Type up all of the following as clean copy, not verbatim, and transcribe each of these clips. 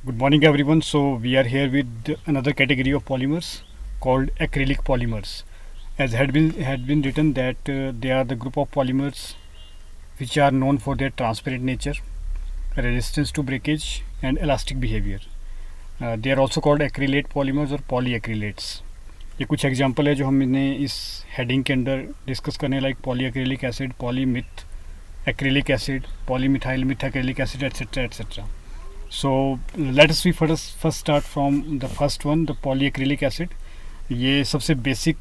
Good morning, everyone. So we are here with another category of polymers called acrylic polymers. As had been written that they are the group of polymers which are known for their transparent nature, resistance to breakage, and elastic behavior. They are also called acrylate polymers or polyacrylates. ये कुछ example है जो हमने इस heading के अंदर discuss करने like polyacrylic acid, polymeth acrylic acid, polymethyl methacrylic acid et cetera et cetera. So let us first start from the first one, the polyacrylic acid. ये सबसे बेसिक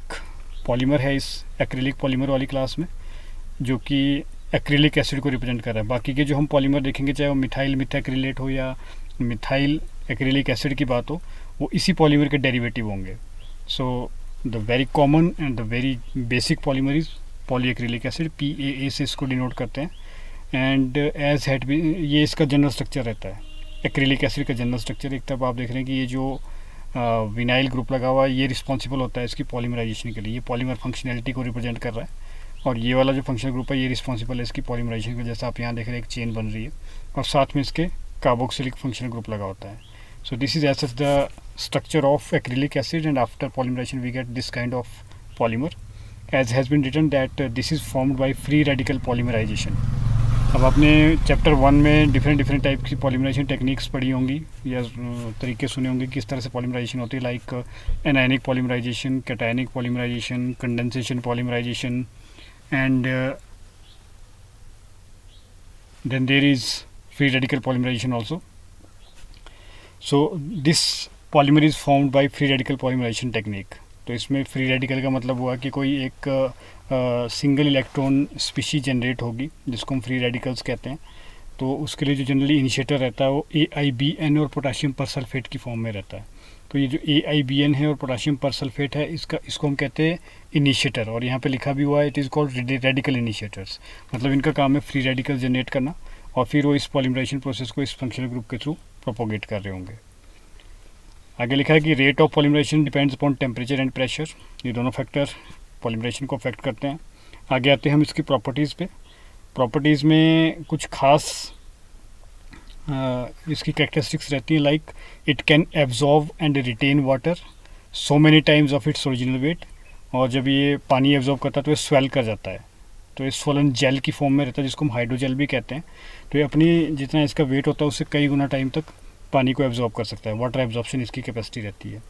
पॉलीमर है इस एक्रिलिक पॉलीमर वाली क्लास में, जो कि एक्रिलिक एसिड को रिप्रेजेंट कर रहा है. बाकी के जो हम पॉलीमर देखेंगे, चाहे वो मिथाइल मिथाक्रिलेट हो या मिथाइल एक्रिलिक एसिड की बात हो, वो इसी पॉलीमर के डेरिवेटिव होंगे. So the very common and the very basic polymer is polyacrylic acid, PAA से इसको डिनोट करते हैं. एंड एज हैड भी ये इसका जनरल स्ट्रक्चर रहता है. एक्रिलिक एसिड का जनरल स्ट्रक्चर एक तरफ आप देख रहे हैं कि ये जो विनाइल ग्रुप लगा हुआ है ये रिस्पॉन्सिबल होता है इसकी पॉलीमराइजेशन के लिए. ये पॉलीमर फंक्शनैलिटी को रिप्रेजेंट कर रहा है. और ये वाला जो फंक्शनल ग्रुप है ये रिस्पॉन्सिबल है इसकी पॉलीमराइजेशन का. जैसा आप यहाँ देख रहे हैं एक चेन बन रही है और साथ में इसके कार्बोक्सिलिक फंक्शनल ग्रुप लगा होता है. So this is as the structure of acrylic acid and after polymerisation we get this kind of polymer. As has been written that this is formed by free radical polymerisation. अब आपने chapter 1 में different type की polymerisation techniques पढ़ी होंगी या तरीके सुने होंगे किस तरह से पॉलीमराइजेशन होती है, like anionic polymerisation, cationic polymerisation, condensation polymerisation, and then there is free radical polymerisation also. So this polymer is formed by free radical polymerisation technique. तो इसमें फ्री रेडिकल का मतलब हुआ कि कोई एक सिंगल इलेक्ट्रॉन स्पीशी जनरेट होगी जिसको हम फ्री रेडिकल्स कहते हैं. तो उसके लिए जो जनरली इनिशिएटर रहता है वो AIBN और पोटाशियम परसल्फेट की फॉर्म में रहता है. तो ये जो AIBN है और पोटाशियम परसल्फेट है इसको हम कहते हैं इनिशिएटर. और यहाँ पे लिखा भी हुआ है it is called radical initiators. मतलब इनका काम है फ्री रेडिकल जनरेट करना और फिर वो इस पॉलीमराइजेशन प्रोसेस को इस फंक्शनल ग्रुप के थ्रू प्रोपोगेट कर रहे होंगे. आगे लिखा है कि rate of polymerisation depends upon temperature and pressure. ये दोनों फैक्टर पॉलीमराइजेशन को अफेक्ट करते हैं. आगे आते हैं हम इसकी प्रॉपर्टीज़ पे. प्रॉपर्टीज़ में कुछ खास इसकी कैरेक्टरिस्टिक्स रहती हैं, like it can absorb and retain water so many times of its original weight. और जब ये पानी एब्जॉर्ब करता है तो ये स्वेल कर जाता है. तो ये स्वलन जेल की फॉर्म में रहता है जिसको हम हाइड्रोजेल भी कहते हैं. तो ये अपनी जितना इसका वेट होता है उससे कई गुना टाइम तक पानी को एब्जॉर्ब कर सकता है. वाटर एब्जॉर्प्शन इसकी कैपेसिटी रहती है.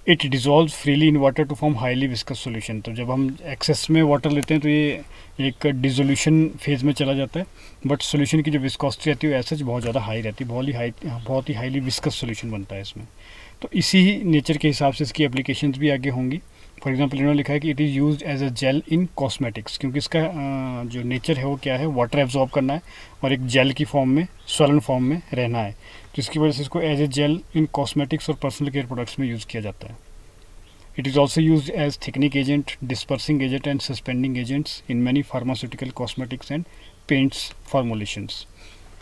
It dissolve freely in water to form highly viscous solution. तो जब हम एक्सेस में वाटर लेते हैं तो ये एक डिसोल्यूशन फेज़ में चला जाता है, बट सॉल्यूशन की जो विस्कोसिटी रहती है वो ऐसा बहुत ज़्यादा हाई रहती है, बहुत ही हाईली विस्कस सॉल्यूशन बनता है इसमें. तो इसी नेचर के हिसाब से इसकी एप्लीकेशंस भी आगे होंगी. फॉर एग्जांपल इन्होंने लिखा है कि it is used as a gel in cosmetics, क्योंकि इसका जो नेचर है वो क्या है, वाटर एब्जॉर्ब करना है और एक जेल की फॉर्म में, स्वलन फॉर्म में रहना है. तो इसकी वजह से इसको as a gel in cosmetics और पर्सनल केयर प्रोडक्ट्स में यूज़ किया जाता है. It is also used as thickening agent, dispersing agent and suspending agents in many pharmaceutical, cosmetics and paints formulations.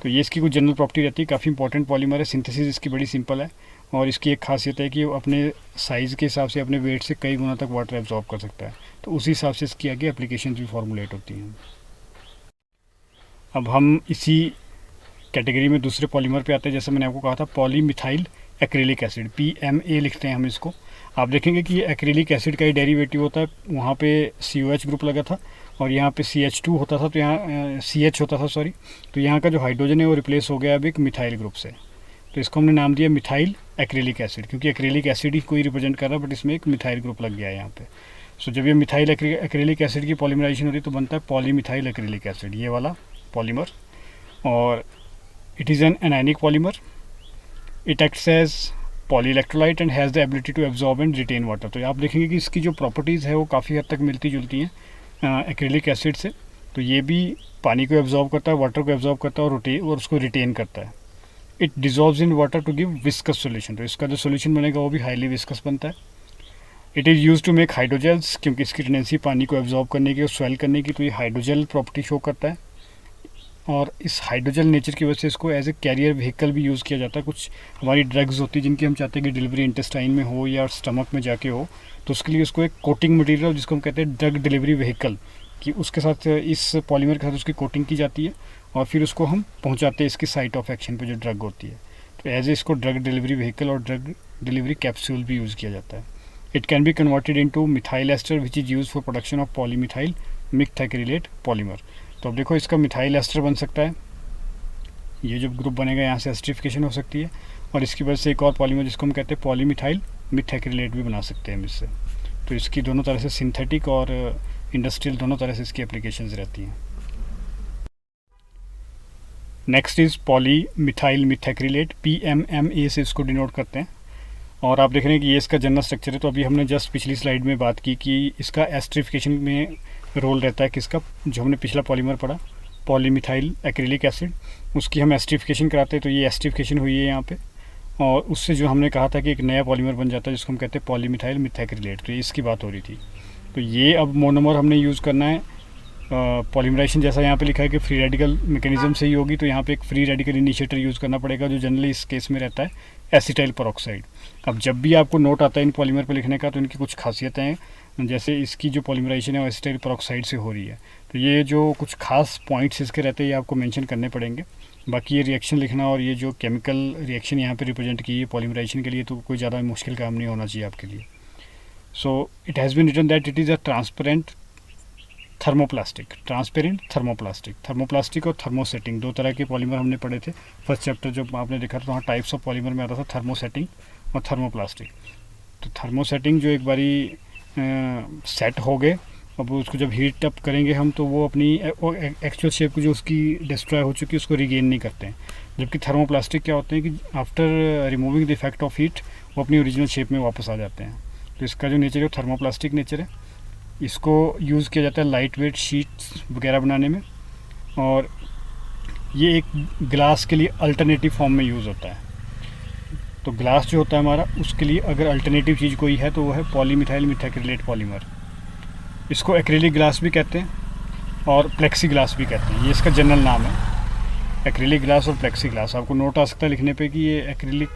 तो ये इसकी कुछ जनरल प्रॉपर्टी रहती है. काफ़ी इंपॉर्टेंट पॉलीमर है. सिंथेसिस इसकी बड़ी सिंपल है और इसकी एक खासियत है कि वो अपने साइज़ के हिसाब से अपने वेट से कई गुना तक वाटर एब्जॉर्ब कर सकता है. तो उसी हिसाब से इसकी आगे एप्लीकेशन भी फॉर्मुलेट होती हैं. अब हम इसी कैटेगरी में दूसरे पॉलीमर पे आते हैं. जैसे मैंने आपको कहा था पॉलीमिथाइल एक्रिलिक एसिड, PMA लिखते हैं हम इसको. आप देखेंगे कि ये एक्रिलिक एसिड का ही डेरिवेटिव होता है. वहाँ पे COH ग्रुप लगा था और यहाँ पे CH2 होता था, तो यहाँ CH होता था सॉरी. तो यहाँ का जो हाइड्रोजन है वो रिप्लेस हो गया अब एक मिथाइल ग्रुप से. तो इसको हमने नाम दिया मिथाइल एक्रिलिक एसिड, क्योंकि एक्रिलिक एसिड ही कोई रिप्रेजेंट कर रहा है बट इसमें एक मिथाइल ग्रुप लग गया है यहाँ पे. सो जब ये मिथाइल एक्रिलिक एसिड की पॉलीमराइजेशन होती है तो बनता है पॉलीमिथाइल एक्रिलिक एसिड, ये वाला पॉलीमर. और it is an anionic polymer. It acts as polyelectrolyte and has the ability to absorb and retain water. तो आप देखेंगे कि इसकी जो प्रॉपर्टीज़ है वो काफ़ी हद तक मिलती जुलती हैं एक्रिलिक एसिड से. तो ये भी पानी को एब्जॉर्ब करता है, वाटर को एब्जॉर्ब करता है और उसको रिटेन करता है. It dissolves in water to give viscous solution. तो इसका जो सॉल्यूशन बनेगा वो भी हाईली विस्कस बनता है. It is use to make hydrogels, क्योंकि इसकी टेंडेंसी पानी को एब्जॉर्ब करने की और स्वेल करने की, तो ये हाइड्रोजेल प्रॉपर्टी शो करता है. और इस हाइड्रोजन नेचर की वजह से इसको एज ए कैरियर व्हीकल भी यूज़ किया जाता है. कुछ हमारी ड्रग्स होती है जिनकी हम चाहते हैं कि डिलीवरी इंटेस्टाइन में हो या स्टमक में जाके हो, तो उसके लिए उसको एक कोटिंग मटेरियल जिसको हम कहते हैं ड्रग डिलीवरी व्हीकल, कि उसके साथ इस पॉलीमर के साथ उसकी कोटिंग की जाती है और फिर उसको हम पहुंचाते हैं इसकी साइट ऑफ एक्शन पे जो ड्रग होती है. तो एज ए इसको ड्रग डिलीवरी व्हीकल और ड्रग डिलीवरी कैप्सूल भी यूज़ किया जाता है। It can be converted into methyl ester which is use for production of polymethyl methacrylate polymer. तो अब देखो इसका मिथाइल एस्टर बन सकता है, ये जो ग्रुप बनेगा यहाँ से एस्टरिफिकेशन हो सकती है, और इसकी वजह से एक और पॉलीमर जिसको हम कहते हैं पॉलीमिथाइल मिथाइक्रिलेट भी बना सकते हैं हम इससे। तो इसकी दोनों तरह से सिंथेटिक और इंडस्ट्रियल दोनों तरह से इसकी एप्लीकेशंस रहती हैं। नेक्स्ट इज़ पॉलीमिथाइल मिथाइक्रिलेट, PMMA से इसको डिनोट करते हैं। और आप देख रहे हैं कि ये इसका जनरल स्ट्रक्चर है। तो अभी हमने जस्ट पिछली स्लाइड में बात की कि इसका एस्टरिफिकेशन में रोल रहता है किसका, जो हमने पिछला पॉलीमर पढ़ा पॉलीमिथाइल एक्रिलिक एसिड, उसकी हम एस्टरिफिकेशन कराते हैं। तो ये एस्टरिफिकेशन हुई है यहाँ पे, और उससे जो हमने कहा था कि एक नया पॉलीमर बन जाता है जिसको हम कहते हैं पॉलीमिथाइल मिथाइक्रिलेट। तो इसकी बात हो रही थी। तो ये अब मोनोमर हमने यूज़ करना है पॉलीमराइजेशन, जैसा यहाँ पे लिखा है कि फ्री रेडिकल मैकेनिज्म से ही होगी। तो यहाँ पे एक फ्री रेडिकल इनिशिएटर यूज़ करना पड़ेगा, जो जनरली इस केस में रहता है एसिटाइल पेरोक्साइड। अब जब भी आपको नोट आता है इन पॉलीमर पर लिखने का, तो इनकी कुछ खासियतें हैं, जैसे इसकी जो पॉलीमराइजेशन है वो एसिटाइल पेरोक्साइड से हो रही है। तो ये जो कुछ खास पॉइंट्स इसके रहते हैं ये आपको मेंशन करने पड़ेंगे। बाकी ये रिएक्शन लिखना और ये जो केमिकल रिएक्शन यहाँ पे रिप्रेजेंट की है पॉलीमराइजेशन के लिए, तो कोई ज़्यादा मुश्किल काम नहीं होना चाहिए आपके लिए। So it has been written that it is a transparent thermoplastic. Transparent thermoplastic, thermoplastic और थर्मोसेटिंग दो तरह के पॉलीमर हमने पढ़े थे फर्स्ट चैप्टर जब आपने देखा था, वहाँ टाइप्स ऑफ पॉलीमर में आता था थर्मोसेटिंग और थर्मोप्लास्टिक। तो थर्मोसेटिंग जो एक बारी सेट हो गए, अब उसको जब हीट अप करेंगे हम, तो वो अपनी एक्चुअल शेप को जो उसकी डिस्ट्रॉय हो चुकी है उसको रिगेन नहीं करते हैं। जबकि थर्मोप्लास्टिक क्या होते हैं कि after removing the effect of heat वो अपनी ओरिजिनल शेप में वापस आ जाते हैं। तो इसका जो नेचर है थर्मोप्लास्टिक नेचर है। इसको यूज़ किया जाता है लाइट वेट शीट्स वगैरह बनाने में, और ये एक ग्लास के लिए अल्टरनेटिव फॉर्म में यूज़ होता है। तो ग्लास जो होता है हमारा, उसके लिए अगर अल्टरनेटिव चीज़ कोई है तो वो है पॉलीमिथाइल मिथाइक्रिलेट पॉलीमर। इसको एक्रिलिक ग्लास भी कहते हैं और प्लेक्सी ग्लास भी कहते हैं, ये इसका जनरल नाम है, एक्रिलिक ग्लास और प्लेक्सी ग्लास। आपको नोट आ सकता है लिखने पे कि ये एक्रिलिक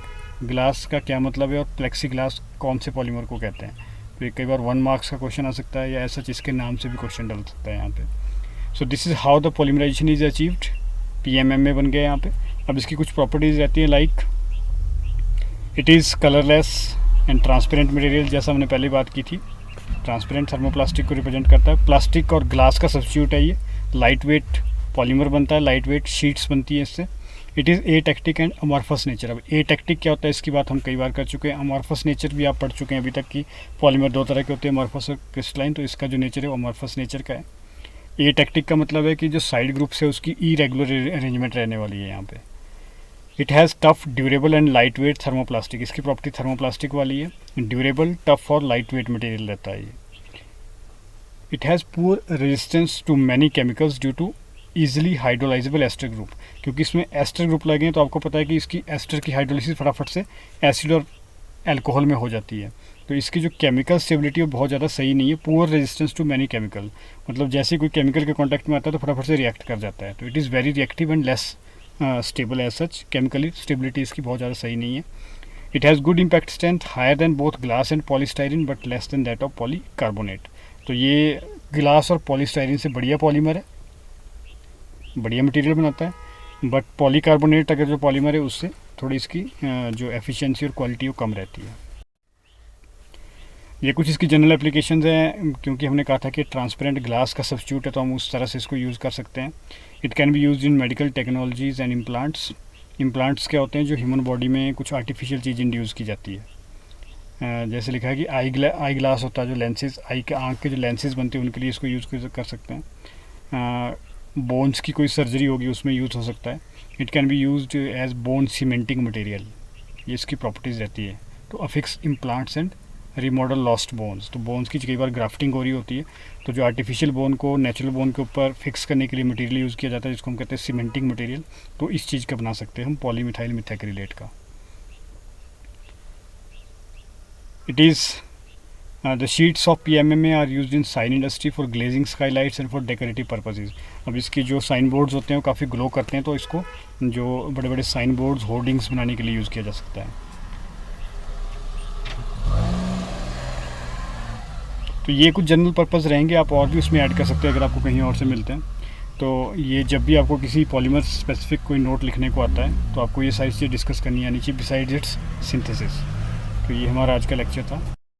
ग्लास का क्या मतलब है और प्लेक्सी ग्लास कौन से पॉलीमर को कहते हैं। तो ये कई बार 1 मार्क्स का क्वेश्चन आ सकता है, या ऐसा इसके नाम से भी क्वेश्चन डल सकता है यहाँ पे। So this is how the polymerisation is achieved, PMMA बन गया यहाँ पे। अब इसकी कुछ प्रॉपर्टीज़ रहती हैं, like it is colourless and transparent material, जैसा हमने पहले बात की थी। ट्रांसपेरेंट थर्मोप्लास्टिक को रिप्रेजेंट करता है। प्लास्टिक और ग्लास का सब्स्टिट्यूट है ये। लाइट वेट पॉलीमर बनता है, लाइट वेट शीट्स बनती है इससे। It is atactic and amorphous nature. अब एटेक्टिक क्या होता है इसकी बात हम कई बार कर चुके हैं। अमॉर्फस नेचर भी आप पढ़ चुके हैं अभी तक कि पॉलीमर दो तरह के होते हैं, अमॉर्फस और क्रिस्टलाइन। तो इसका जो नेचर है वो अमॉर्फस नेचर का है। एटेक्टिक का मतलब है कि जो साइड ग्रुप्स है उसकी इरेगुलर अरेंजमेंट रहने वाली है यहाँ पे। It has tough durable and light weight thermoplastic, इसकी प्रॉपर्टी थर्मोप्लास्टिक वाली है। ड्यूरेबल, टफ और लाइट वेट मटेरियल रहता है ये। It has poor resistance to many chemicals due to easily hydrolysable ester group, क्योंकि इसमें एस्टर ग्रुप लगे हैं तो आपको पता है कि इसकी एस्टर की हाइड्रोलिसिस फटाफट से एसिड और अल्कोहल में हो जाती है। तो इसकी जो केमिकल स्टेबिलिटी है वो बहुत ज़्यादा सही नहीं है। Poor resistance to many chemical, मतलब जैसे कोई केमिकल के कॉन्टैक्ट में आता है तो फटाफट से रिएक्ट कर जाता है। तो it is very reactive and less stable as such. Chemically stability इसकी बहुत ज़्यादा सही नहीं है। It has good impact strength, higher than both glass and polystyrene but less than that of polycarbonate. तो ये ग्लास और पॉलीस्टाइरिन से बढ़िया पॉलीमर है, बढ़िया मटेरियल बनाता है। बट पॉलीकार्बोनेट अगर जो पॉलीमर है उससे थोड़ी इसकी जो एफिशिएंसी और क्वालिटी वो कम रहती है। ये कुछ इसकी जनरल एप्लीकेशंस हैं, क्योंकि हमने कहा था कि ट्रांसपेरेंट ग्लास का सब्स्टिट्यूट है तो हम उस तरह से इसको यूज़ कर सकते हैं। It can be used in medical technologies and implants. Implants क्या होते हैं, जो ह्यूमन बॉडी में कुछ आर्टिफिशियल चीज़ इंड्यूस की जाती है। जैसे लिखा है कि आई ग्लास होता है, जो लेंसेज आई के आँख के जो लेंसेज बनते हैं उनके लिए इसको यूज़ कर सकते हैं। बोन्स की कोई सर्जरी होगी उसमें यूज़ हो सकता है। It can be used as bone cementing material, ये इसकी प्रॉपर्टीज़ रहती है। तो affix implants and remodel lost bones, तो बोन्स की कई बार ग्राफ्टिंग हो रही होती है तो जो आर्टिफिशियल बोन को नेचुरल बोन के ऊपर फिक्स करने के लिए मटेरियल यूज़ किया जाता है जिसको हम कहते हैं सीमेंटिंग मटेरियल। तो इस चीज़ का बना सकते हैं हम पॉलीमिथाइल मिथाइक्रिलेट का। It is the sheets of PMMA are used in sign industry for glazing skylights and for decorative purposes. अब इसकी जो साइन बोर्ड्स होते हैं वो काफ़ी ग्लो करते हैं, तो इसको जो बड़े बड़े साइन बोर्ड्स होर्डिंग्स बनाने के लिए यूज़ किया जा सकता है। तो ये कुछ जनरल पर्पस रहेंगे, आप और भी उसमें ऐड कर सकते हैं अगर आपको कहीं और से मिलते हैं। तो ये जब भी आपको किसी पॉलीमर स्पेसिफिक कोई नोट लिखने को आता है तो आपको ये सारी चीज़ें डिस्कस करनी आनी चाहिए बिसाइड इट्स सिंथेसिस। तो ये हमारा आज का लेक्चर था।